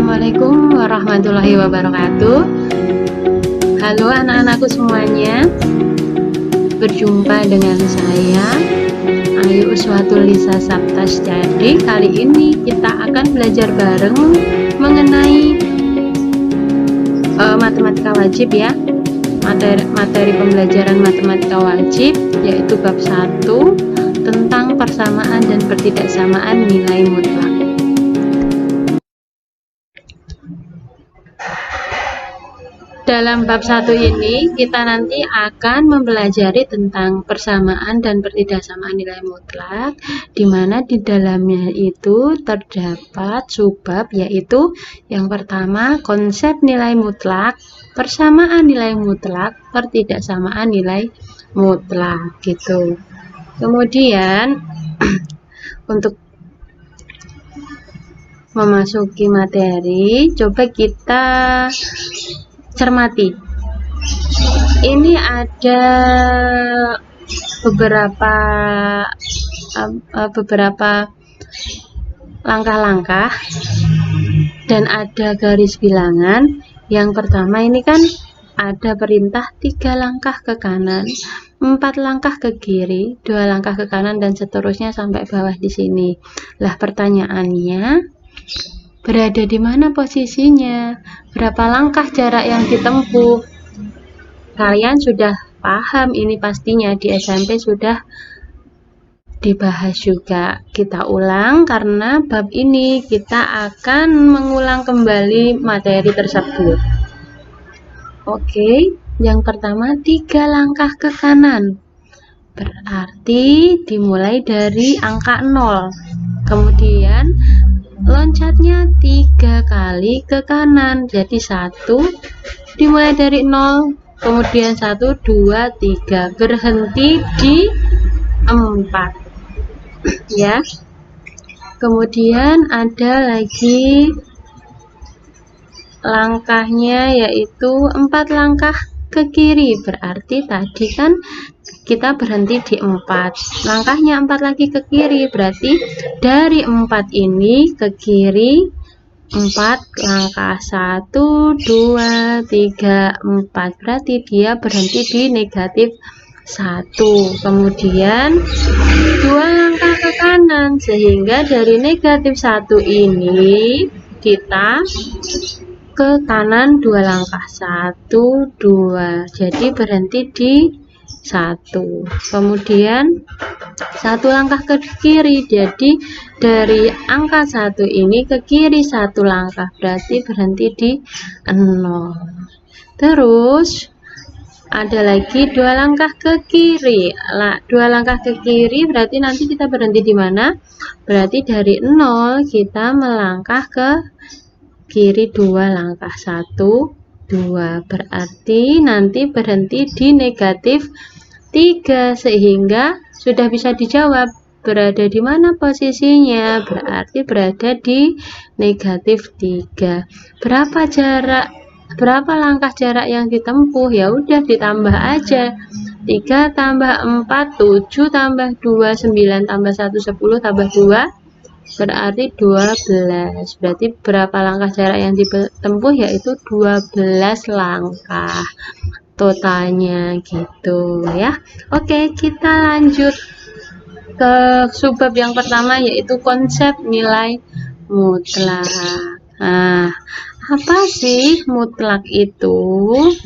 Assalamualaikum warahmatullahi wabarakatuh. Halo anak-anakku semuanya, berjumpa dengan saya Ayu Uswatul Lisa Saptas. Jadi kali ini kita akan belajar bareng mengenai matematika wajib ya, materi pembelajaran matematika wajib, yaitu bab 1 tentang persamaan dan pertidaksamaan nilai mutlak. Dalam bab 1 ini kita nanti akan mempelajari tentang persamaan dan pertidaksamaan nilai mutlak, di mana di dalamnya itu terdapat subbab, yaitu yang pertama konsep nilai mutlak, persamaan nilai mutlak, pertidaksamaan nilai mutlak gitu. Kemudian untuk memasuki materi, coba kita cermati. Ini ada beberapa langkah-langkah dan ada garis bilangan. Yang pertama ini kan ada perintah 3 langkah ke kanan, 4 langkah ke kiri, 2 langkah ke kanan, dan seterusnya sampai bawah di sini. Lah pertanyaannya, berada di mana posisinya? Berapa langkah jarak yang ditempuh? Kalian sudah paham ini pastinya, di SMP sudah dibahas juga. Kita ulang karena bab ini kita akan mengulang kembali materi tersebut. Oke, yang pertama 3 langkah ke kanan. Berarti dimulai dari angka 0. Kemudian loncatnya 3 kali ke kanan, jadi 1 dimulai dari 0, kemudian 1, 2, 3, berhenti di 4 ya. Kemudian ada lagi langkahnya, yaitu 4 langkah ke kiri, berarti tadi kan kita berhenti di 4, langkahnya 4 lagi ke kiri, berarti dari 4 ini ke kiri 4 langkah, 1, 2, 3, 4, berarti dia berhenti di negatif 1. Kemudian 2 langkah ke kanan, sehingga dari negatif 1 ini kita ke kanan 2 langkah, 1, 2, jadi berhenti di 1. Kemudian 1 langkah ke kiri, jadi dari angka 1 ini ke kiri 1 langkah, berarti berhenti di 0. Terus ada lagi 2 langkah ke kiri. 2 langkah ke kiri berarti nanti kita berhenti di mana? Berarti dari 0 kita melangkah ke kiri 2 langkah, 1, 2, berarti nanti berhenti di negatif 3, sehingga sudah bisa dijawab berada di mana posisinya, berarti berada di negatif 3. Berapa langkah jarak yang ditempuh? Ya udah ditambah aja, 3 tambah 4 7 tambah 2 9 tambah 1 10 tambah 2 berarti 12. Berarti berapa langkah jarak yang ditempuh? Yaitu 12 langkah totalnya gitu ya. Oke, kita lanjut ke subbab yang pertama, yaitu konsep nilai mutlak. Nah, apa sih mutlak itu?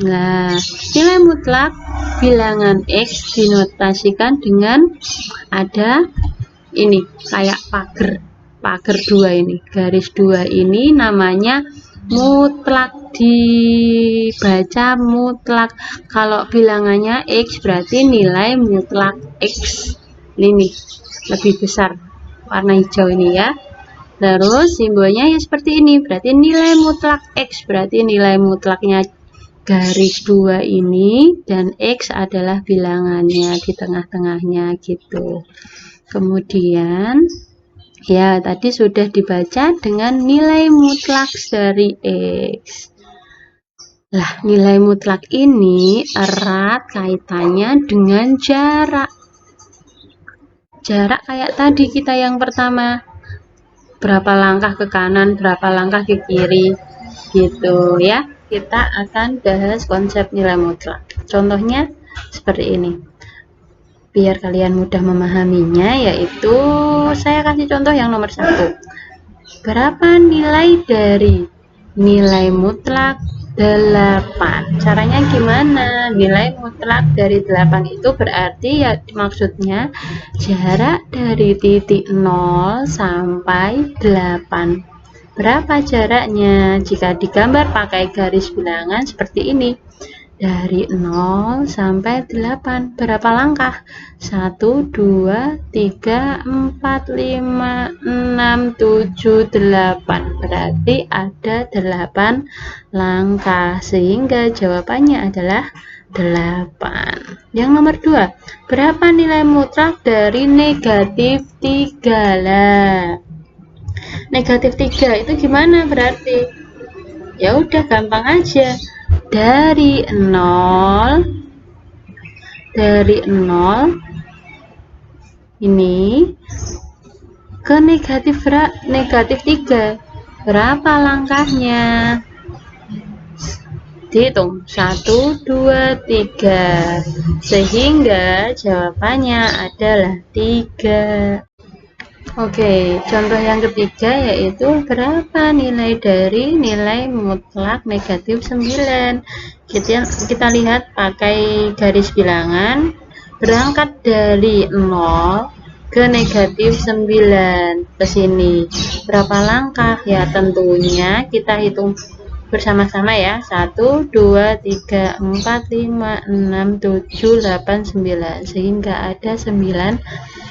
Nah, nilai mutlak bilangan X dinotasikan dengan ada ini kayak pagar 2 ini, garis 2 ini namanya mutlak, dibaca mutlak. Kalau bilangannya X berarti nilai mutlak X ini lebih besar, warna hijau ini ya. Terus simbolnya ya seperti ini, berarti nilai mutlak X, berarti nilai mutlaknya garis 2 ini, dan X adalah bilangannya di tengah-tengahnya gitu. Kemudian ya tadi sudah dibaca dengan nilai mutlak dari X. Lah, nilai mutlak ini erat kaitannya dengan jarak. Jarak kayak tadi kita yang pertama, berapa langkah ke kanan, berapa langkah ke kiri, gitu ya. Kita akan bahas konsep nilai mutlak. Contohnya seperti ini. Biar kalian mudah memahaminya, yaitu saya kasih contoh yang nomor 1. Berapa nilai dari nilai mutlak 8? Caranya gimana? Nilai mutlak dari 8 itu berarti ya maksudnya jarak dari titik 0 sampai 8. Berapa jaraknya? Jika digambar pakai garis bilangan seperti ini. Dari 0 sampai 8 berapa langkah? 1, 2, 3, 4, 5, 6, 7, 8. Berarti ada 8 langkah, sehingga jawabannya adalah 8. Yang nomor 2, berapa nilai mutlak dari negatif 3? Lah, negatif 3 itu gimana berarti? Ya udah, gampang aja. Dari 0 ini ke negatif 3, berapa langkahnya? Dihitung 1, 2, 3, sehingga jawabannya adalah 3. Oke, contoh yang ketiga yaitu berapa nilai dari nilai mutlak negatif 9. Kita lihat pakai garis bilangan, berangkat dari 0 ke negatif 9 ke sini. Berapa langkah? Ya tentunya kita hitung bersama-sama ya. 1, 2, 3, 4, 5, 6, 7, 8, 9, sehingga ada 9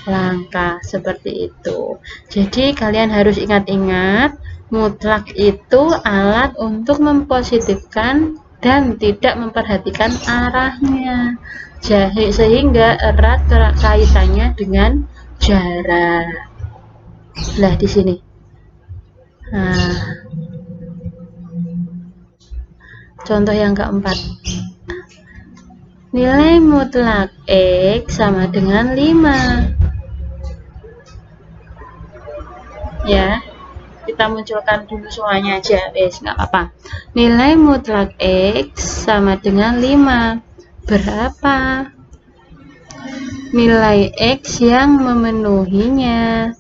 langkah seperti itu. Jadi kalian harus ingat-ingat, mutlak itu alat untuk mempositifkan dan tidak memperhatikan arahnya, sehingga erat kaitannya dengan jarak. Nah, di sini. Contoh yang keempat. Nilai mutlak X sama dengan 5. Ya, kita munculkan dulu semuanya aja, nggak apa-apa. Nilai mutlak X sama dengan 5. Berapa nilai X yang memenuhinya?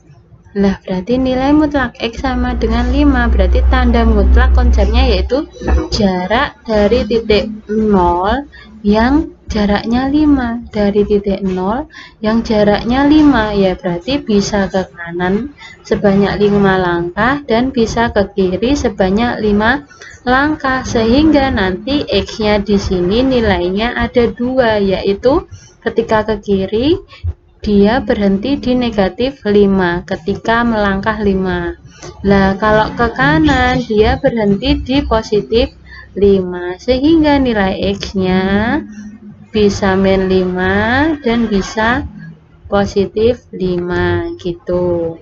Lah, berarti nilai mutlak X sama dengan 5. Berarti tanda mutlak konsepnya yaitu jarak dari titik 0 yang jaraknya 5. Dari titik 0 yang jaraknya 5, ya berarti bisa ke kanan sebanyak 5 langkah dan bisa ke kiri sebanyak 5 langkah, sehingga nanti X-nya di sini nilainya ada 2, yaitu ketika ke kiri dia berhenti di negatif 5 ketika melangkah 5. Nah, kalau ke kanan dia berhenti di positif 5, sehingga nilai X-nya bisa min 5 dan bisa positif 5 gitu.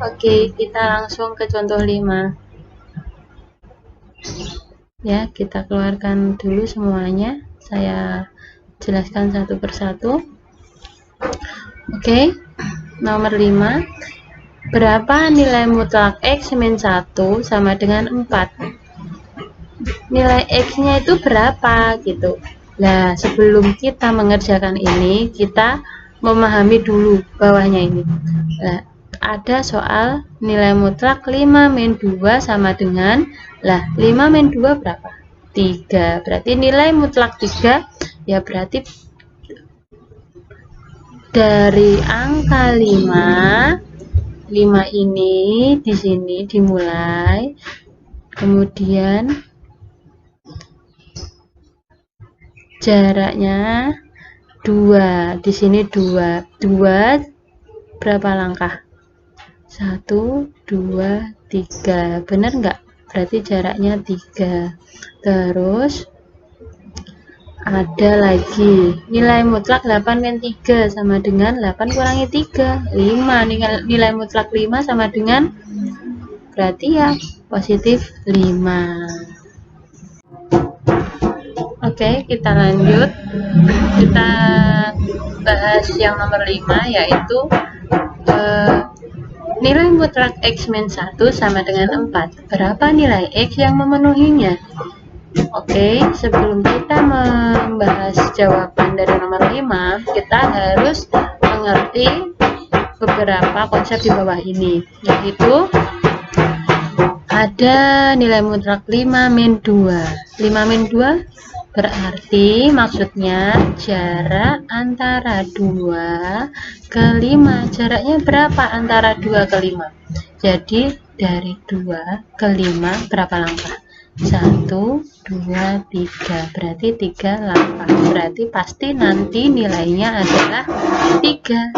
Oke, kita langsung ke contoh 5. Ya, kita keluarkan dulu semuanya. Saya jelaskan satu persatu. Oke, nomor 5. Berapa nilai mutlak X min 1 sama dengan 4? Nilai X-nya itu berapa gitu. Nah, sebelum kita mengerjakan ini, kita memahami dulu bawahnya ini. Nah, ada soal nilai mutlak 5 min 2 sama dengan, lah 5 min 2 berapa? 3. Berarti nilai mutlak 3, ya berarti dari angka 5 ini di sini dimulai, kemudian jaraknya 2, di sini 2 berapa langkah? 1, 2, 3, bener nggak? Berarti jaraknya 3. Terus ada lagi nilai mutlak 8 min 3 sama dengan 8 kurangi 3, 5. Nilai mutlak 5 sama dengan, berarti ya positif 5. Oke, kita lanjut. Kita bahas yang nomor 5, yaitu Nilai mutlak X min 1 sama dengan 4. Berapa nilai X yang memenuhinya? Oke, sebelum kita membahas jawaban dari nomor 5, kita harus mengerti beberapa konsep di bawah ini, yaitu ada nilai mutlak 5 min 2. 5 min 2 berarti maksudnya jarak antara 2 ke 5. Jaraknya berapa antara 2 ke 5? Jadi dari 2 ke 5 berapa langkah? 1, 2, 3. Berarti 3 langkah. Berarti pasti nanti nilainya adalah 3.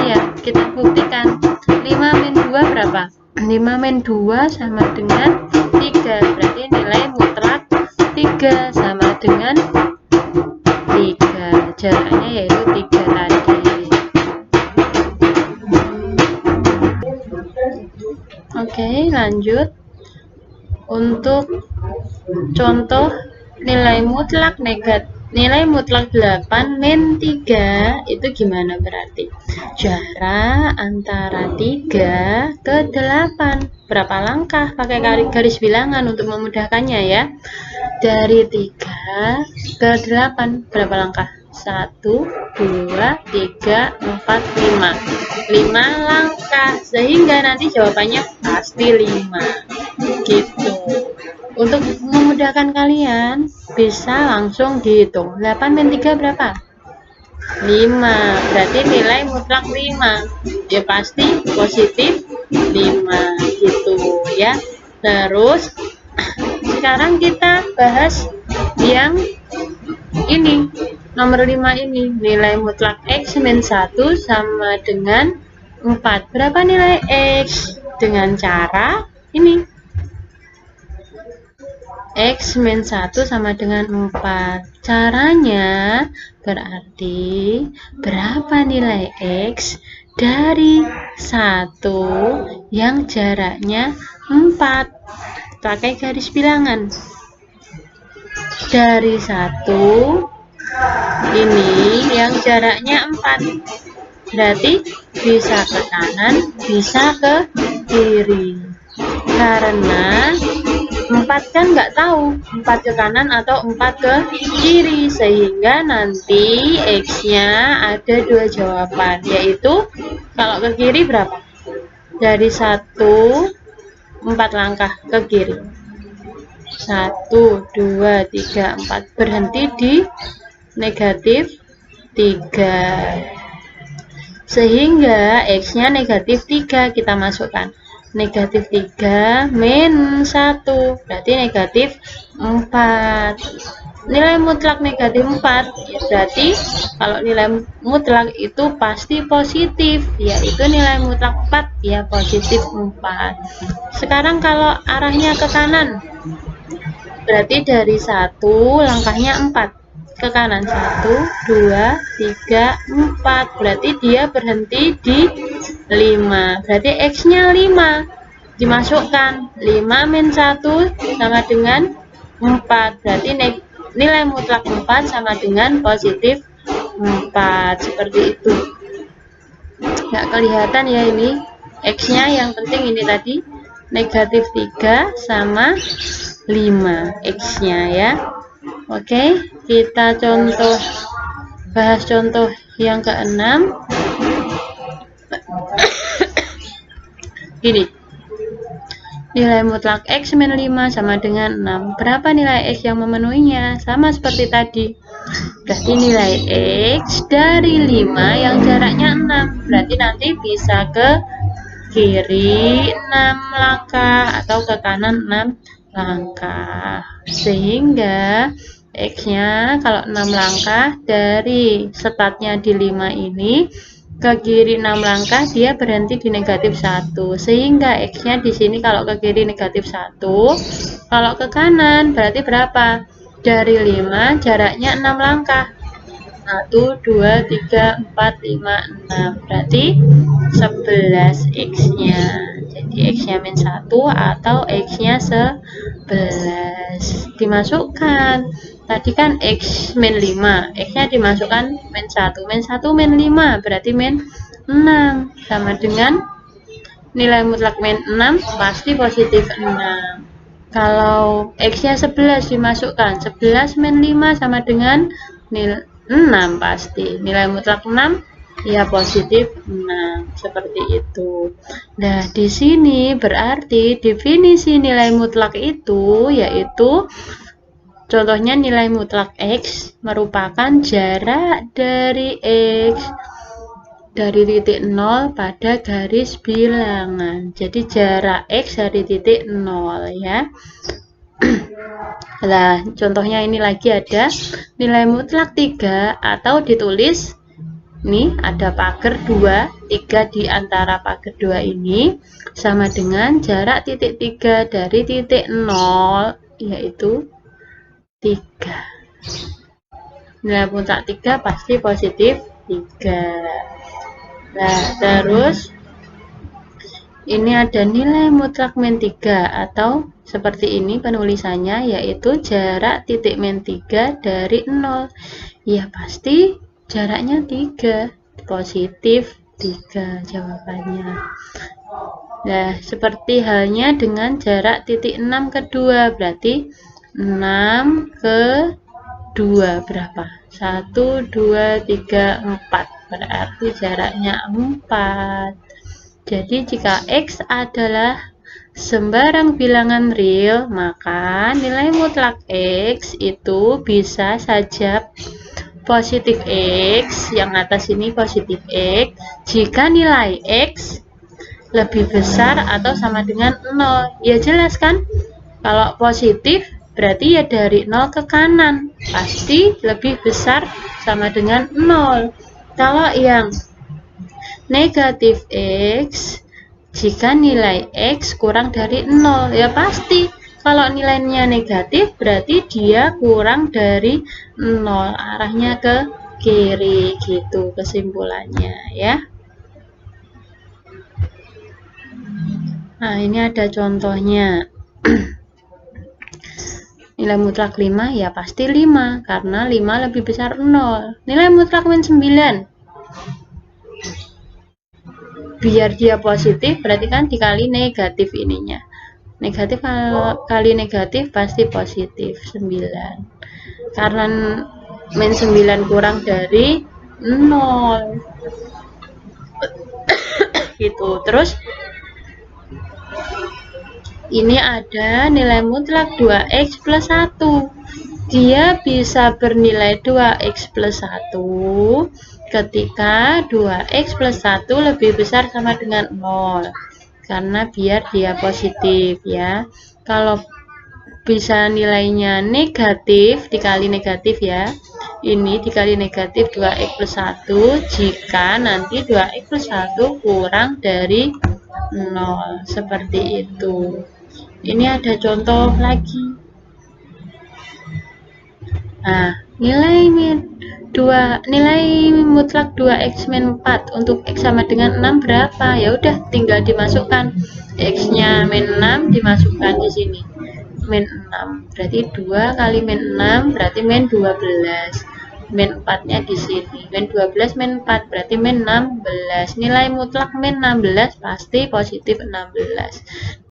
Iya, kita buktikan. 5 min 2 berapa? 5 min 2 sama dengan 3. Berarti nilai mutlak 3 sama dengan 3. Jaraknya yaitu 3 tadi. Oke, lanjut. Untuk contoh nilai mutlak negatif, nilai mutlak 8 min 3 itu gimana berarti? Jarak antara 3 ke 8. Berapa langkah? Pakai garis bilangan untuk memudahkannya ya. Dari 3 ke 8 berapa langkah? 1, 2, 3, 4, 5. 5 langkah. Sehingga nanti jawabannya pasti 5. Gitu. Untuk memudahkan kalian bisa langsung dihitung. 8 min 3 berapa? 5. Berarti nilai mutlak 5. Ya pasti positif 5 gitu ya. Terus sekarang kita bahas yang ini, nomor 5 ini. Nilai mutlak X min 1 sama dengan 4. Berapa nilai X? Dengan cara ini. X min 1 sama dengan 4. Caranya berarti berapa nilai X dari 1 yang jaraknya 4. Pakai garis bilangan. Dari 1 ini yang jaraknya 4. Berarti bisa ke kanan, bisa ke kiri. Karena 4 kan nggak tahu 4 ke kanan atau 4 ke kiri, sehingga nanti X-nya ada 2 jawaban, yaitu kalau ke kiri berapa? Dari 1, 4 langkah ke kiri. 1, 2, 3, 4. Berhenti di negatif 3. Sehingga X-nya negatif 3, kita masukkan. Negatif 3 min 1 berarti negatif 4. Nilai mutlak negatif 4 ya, berarti kalau nilai mutlak itu pasti positif, yaitu nilai mutlak 4 ya, positif 4. Sekarang kalau arahnya ke kanan berarti dari 1 langkahnya 4 ke kanan. 1, 2, 3, 4. Berarti dia berhenti di 5. Berarti X-nya 5. Dimasukkan. 5 min 1 sama dengan 4. Berarti nilai mutlak 4 sama dengan positif 4. Seperti itu. Nggak kelihatan ya ini. X-nya yang penting ini tadi. Negatif 3 sama 5 X-nya ya. Oke, kita bahas contoh yang ke-6. Gini. Nilai mutlak X min 5 sama dengan 6. Berapa nilai X yang memenuhinya? Sama seperti tadi. Berarti nilai X dari 5 yang jaraknya 6. Berarti nanti bisa ke kiri 6 langkah atau ke kanan 6 langkah. Sehingga X-nya kalau 6 langkah dari startnya di 5 ini ke kiri 6 langkah, dia berhenti di negatif 1. Sehingga X-nya di sini kalau ke kiri negatif 1, kalau ke kanan berarti berapa? Dari 5 jaraknya 6 langkah. 1, 2, 3, 4, 5, 6. Berarti 11 X-nya. Jadi X-nya min 1 atau X-nya 11. Dimasukkan. Tadi kan X min 5. X-nya dimasukkan min 1. Min 1 min 5. Berarti min 6. Sama dengan nilai mutlak min 6 pasti positif 6. Kalau X-nya 11 dimasukkan, 11 min 5 sama dengan nilai 6 pasti. Nilai mutlak 6 ya positif 6. Seperti itu. Nah, di sini berarti definisi nilai mutlak itu yaitu contohnya nilai mutlak X merupakan jarak dari X dari titik 0 pada garis bilangan. Jadi jarak X dari titik 0 ya. Nah, contohnya ini lagi ada nilai mutlak 3 atau ditulis ini ada pagar 2, 3 di antara pagar 2 ini sama dengan jarak titik 3 dari titik 0 yaitu 3. Nilai mutlak 3 pasti positif 3. Nah, terus ini ada nilai mutlak min 3 atau seperti ini penulisannya yaitu jarak titik min 3 dari 0. Ya pasti jaraknya 3, positif 3 jawabannya. Nah, seperti halnya dengan jarak titik 6 ke 2, berarti 6 ke 2 berapa? 1, 2, 3, 4. Berarti jaraknya 4. Jadi jika X adalah sembarang bilangan real, maka nilai mutlak X itu bisa saja positif X, yang atas ini positif X, jika nilai X lebih besar atau sama dengan 0. Ya jelas kan? Kalau positif berarti ya dari 0 ke kanan, pasti lebih besar sama dengan 0. Kalau yang negatif X, jika nilai X kurang dari 0, ya pasti kalau nilainya negatif berarti dia kurang dari 0, arahnya ke kiri gitu kesimpulannya ya. Nah, ini ada contohnya. Nilai mutlak 5 ya pasti 5 karena 5 lebih besar 0. Nilai mutlak min 9. Biar dia positif berarti kan dikali negatif ininya. Negatif kalau kali negatif pasti positif 9. Karena min 9 kurang dari 0. Gitu. Terus ini ada nilai mutlak 2x plus 1. Dia bisa bernilai 2x plus 1 ketika 2x plus 1 lebih besar sama dengan 0. Karena biar dia positif ya. Kalau bisa nilainya negatif dikali negatif ya. Ini dikali negatif 2x plus 1 jika nanti 2x plus 1 kurang dari 0. Seperti itu. Ini ada contoh lagi. Nah, nilai mutlak 2x min 4 untuk x sama dengan 6 berapa? Ya udah tinggal dimasukkan x-nya min 6 dimasukkan di sini. Min 6 berarti 2 kali min 6 berarti min 12. Min 4-nya di sini. Min 12 min 4 berarti min 16. Nilai mutlak min 16 pasti positif 16.